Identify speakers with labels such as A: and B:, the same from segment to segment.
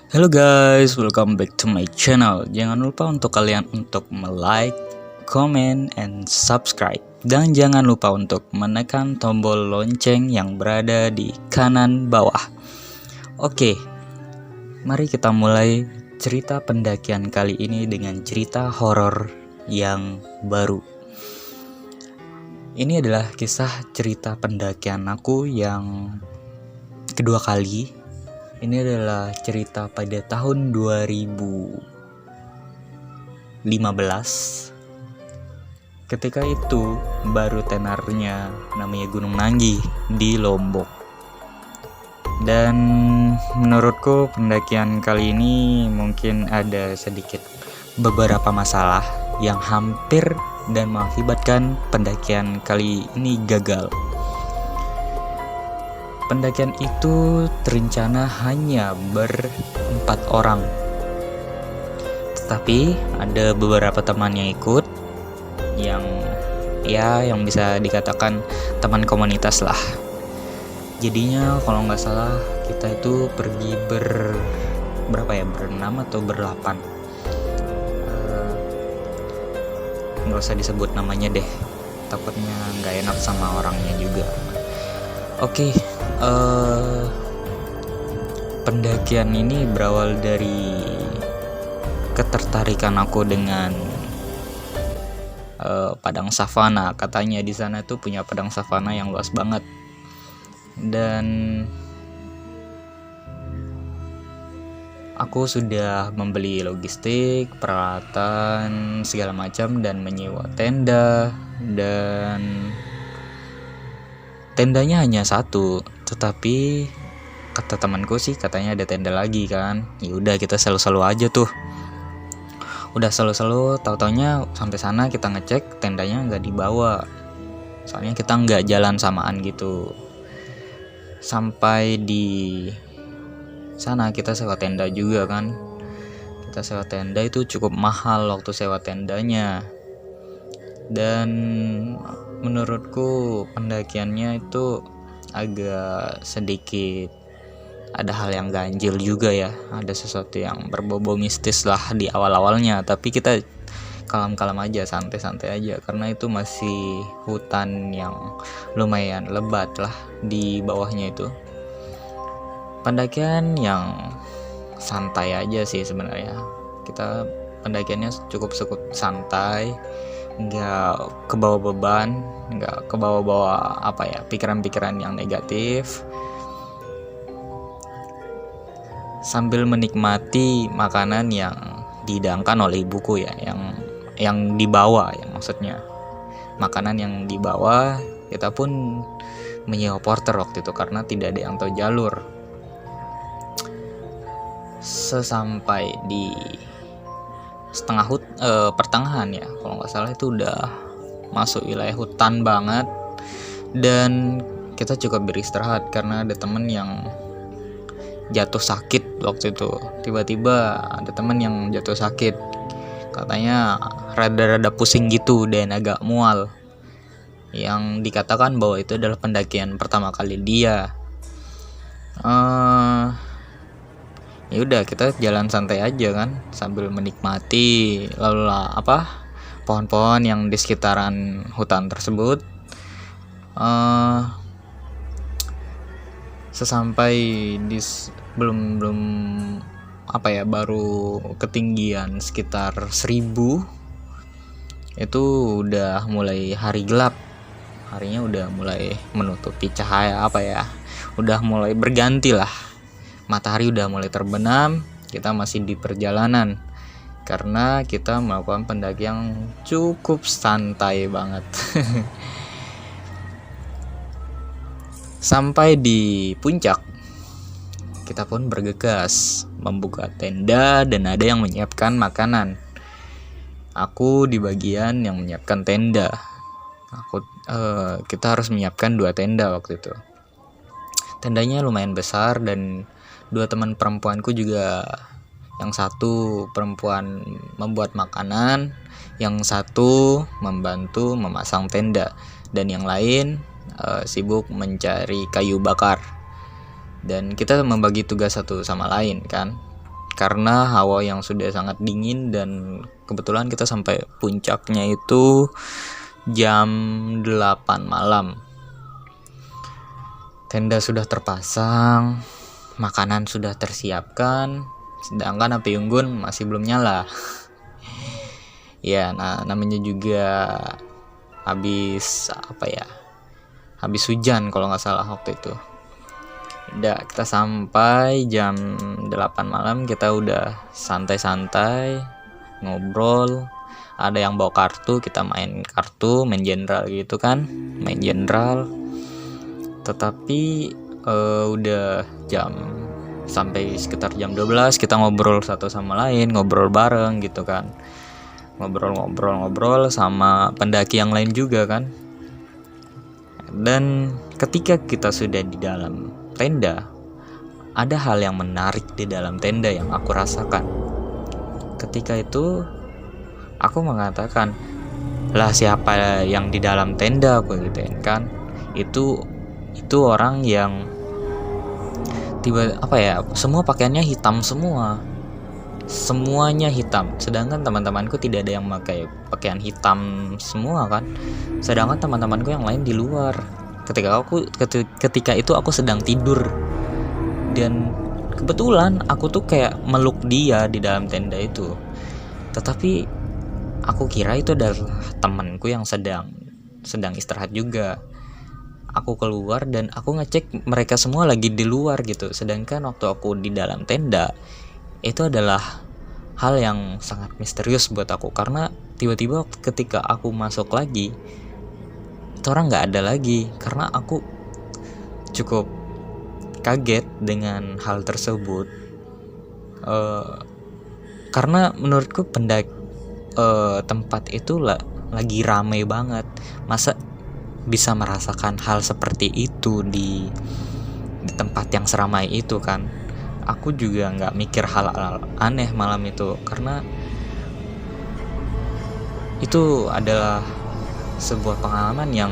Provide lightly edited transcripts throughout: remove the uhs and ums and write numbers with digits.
A: Halo guys, welcome back to my channel. Jangan lupa untuk kalian untuk like, comment, and subscribe. Dan jangan lupa untuk menekan tombol lonceng yang berada di kanan bawah. Oke, mari kita mulai cerita pendakian kali ini dengan cerita horor yang baru. Ini adalah kisah cerita pendakian aku yang kedua kali. Ini adalah cerita pada tahun 2015. Ketika itu baru tenarnya namanya Gunung Nanggi di Lombok. Dan menurutku pendakian kali ini mungkin ada sedikit beberapa masalah yang hampir dan mengakibatkan pendakian kali ini gagal. Pendakian itu terencana hanya berempat orang, tetapi ada beberapa teman yang ikut, yang bisa dikatakan teman komunitas lah. Jadinya kalau nggak salah kita itu pergi berenam atau berdelapan. Nggak usah disebut namanya deh, takutnya nggak enak sama orangnya juga. Oke. Pendakian ini berawal dari ketertarikan aku dengan padang savana. Katanya di sana tuh punya padang savana yang luas banget, dan aku sudah membeli logistik, peralatan segala macam, dan menyewa tenda. Dan tendanya hanya satu, tetapi kata temanku sih katanya ada tenda lagi kan. Ya udah, kita selalu aja tuh. Udah selalu, tahu-taunya sampai sana kita ngecek tendanya nggak dibawa. Soalnya kita nggak jalan samaan gitu. Sampai di sana kita sewa tenda juga kan. Kita sewa tenda itu cukup mahal waktu sewa tendanya. Dan menurutku pendakiannya itu agak sedikit ada hal yang ganjil juga ya, ada sesuatu yang berbau mistis lah di awal-awalnya. Tapi kita kalem-kalem aja, santai-santai aja, karena itu masih hutan yang lumayan lebat lah di bawahnya itu. Pendakian yang santai aja sih sebenarnya. Kita pendakiannya cukup santai, nggak kebawa beban, nggak kebawa pikiran-pikiran yang negatif, sambil menikmati makanan yang dihidangkan oleh ibuku ya, yang dibawa ya, maksudnya makanan yang dibawa. Kita pun menyewa porter waktu itu karena tidak ada yang tahu jalur. Sesampai di pertengahan ya, kalau nggak salah itu udah masuk wilayah hutan banget, dan kita cukup beristirahat karena ada temen yang jatuh sakit waktu itu. Tiba-tiba ada temen yang jatuh sakit, katanya rada-rada pusing gitu dan agak mual, yang dikatakan bahwa itu adalah pendakian pertama kali dia. Ya udah, kita jalan santai aja kan, sambil menikmati pohon-pohon yang di sekitaran hutan tersebut. Sesampai di baru ketinggian sekitar 1000, itu udah mulai hari gelap. Harinya udah mulai menutupi cahaya, udah mulai berganti lah. Matahari udah mulai terbenam. Kita masih di perjalanan karena kita melakukan pendakian yang cukup santai banget. Sampai di puncak, kita pun bergegas membuka tenda dan ada yang menyiapkan makanan. Aku di bagian yang menyiapkan tenda. Kita harus menyiapkan 2 tenda waktu itu. Tendanya lumayan besar, dan 2 teman perempuanku juga. Yang satu perempuan membuat makanan, yang satu membantu memasang tenda, dan yang lain sibuk mencari kayu bakar. Dan kita membagi tugas satu sama lain kan. karena hawa yang sudah sangat dingin, dan kebetulan kita sampai puncaknya itu jam 8 malam. Tenda sudah terpasang, makanan sudah tersiapkan, sedangkan api unggun masih belum nyala. Ya, nah namanya juga habis hujan kalau nggak salah waktu itu. Udah, kita sampai jam 8 malam, kita udah santai-santai ngobrol. Ada yang bawa kartu, kita main kartu, main jenderal gitu kan, main jenderal. Tetapi udah sampai sekitar jam 12 kita ngobrol satu sama lain, ngobrol bareng gitu kan. Ngobrol sama pendaki yang lain juga kan. Dan ketika kita sudah di dalam tenda, ada hal yang menarik di dalam tenda yang aku rasakan. Ketika itu aku mengatakan, "Lah, siapa yang di dalam tenda?" aku gituin kan. Itu orang yang semua pakaiannya hitam semua. Semuanya hitam. Sedangkan teman-temanku tidak ada yang pakai pakaian hitam semua kan. Sedangkan teman-temanku yang lain di luar. Ketika itu aku sedang tidur. Dan kebetulan aku tuh kayak meluk dia di dalam tenda itu. Tetapi aku kira itu adalah temanku yang sedang istirahat juga. Aku keluar dan aku ngecek mereka semua lagi di luar gitu. Sedangkan waktu aku di dalam tenda, itu adalah hal yang sangat misterius buat aku. Karena tiba-tiba ketika aku masuk lagi, itu orang gak ada lagi. Karena aku cukup kaget dengan hal tersebut. Karena menurutku tempat itu lagi ramai banget. Masa bisa merasakan hal seperti itu di tempat yang seramai itu kan. Aku juga gak mikir hal-hal aneh malam itu, karena itu adalah sebuah pengalaman yang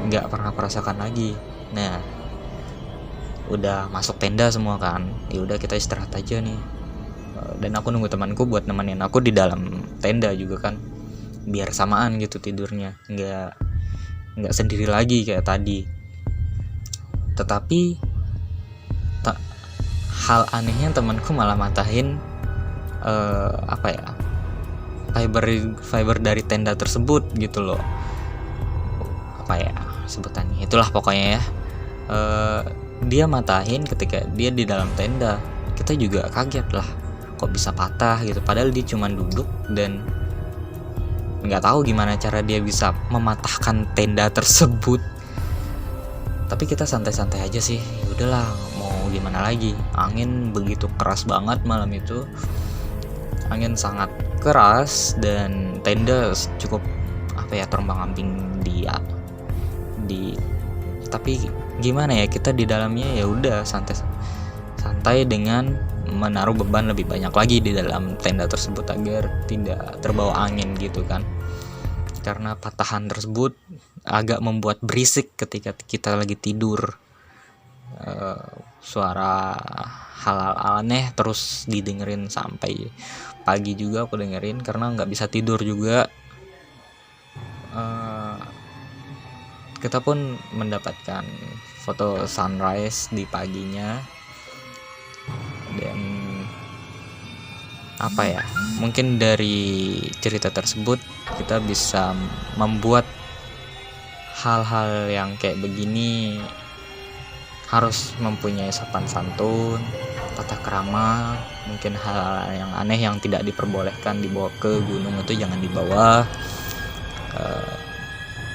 A: gak pernah aku rasakan lagi. Nah, udah masuk tenda semua kan, ya udah kita istirahat aja nih. Dan aku nunggu temanku buat nemenin aku di dalam tenda juga kan, biar samaan gitu tidurnya, nggak sendiri lagi kayak tadi. Tetapi hal anehnya temanku malah matahin fiber dari tenda tersebut gitu loh. Sebutannya itulah pokoknya ya. Dia matahin ketika dia di dalam tenda. Kita juga kaget lah, kok bisa patah gitu, padahal dia cuma duduk dan nggak tahu gimana cara dia bisa mematahkan tenda tersebut. Tapi kita santai-santai aja sih, udahlah, mau gimana lagi. Angin begitu keras banget malam itu, angin sangat keras, dan tenda cukup terombang-ambing tapi gimana ya, kita di dalamnya ya udah santai dengan menaruh beban lebih banyak lagi di dalam tenda tersebut agar tidak terbawa angin gitu kan. Karena patahan tersebut agak membuat berisik ketika kita lagi tidur. Suara hal-hal aneh terus didengerin sampai pagi juga aku dengerin, karena nggak bisa tidur juga. Kita pun mendapatkan foto sunrise di paginya. Dan mungkin dari cerita tersebut kita bisa membuat hal-hal yang kayak begini harus mempunyai sopan santun, tata krama. Mungkin hal-hal yang aneh yang tidak diperbolehkan dibawa ke gunung itu jangan dibawa.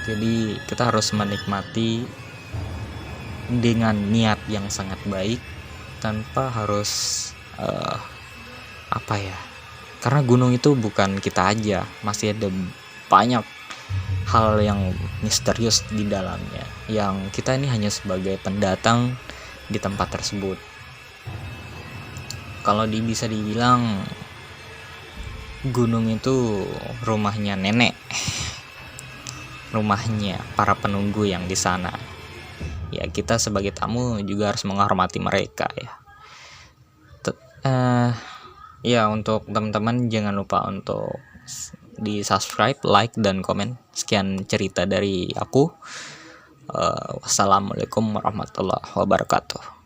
A: Jadi kita harus menikmati dengan niat yang sangat baik, tanpa harus karena gunung itu bukan kita aja, masih ada banyak hal yang misterius di dalamnya, yang kita ini hanya sebagai pendatang di tempat tersebut. Kalau bisa dibilang gunung itu rumahnya nenek, rumahnya para penunggu yang di sana. Ya, kita sebagai tamu juga harus menghormati mereka ya. Ya, untuk teman-teman jangan lupa untuk di subscribe, like, dan komen. Sekian cerita dari aku. Wassalamualaikum warahmatullahi wabarakatuh.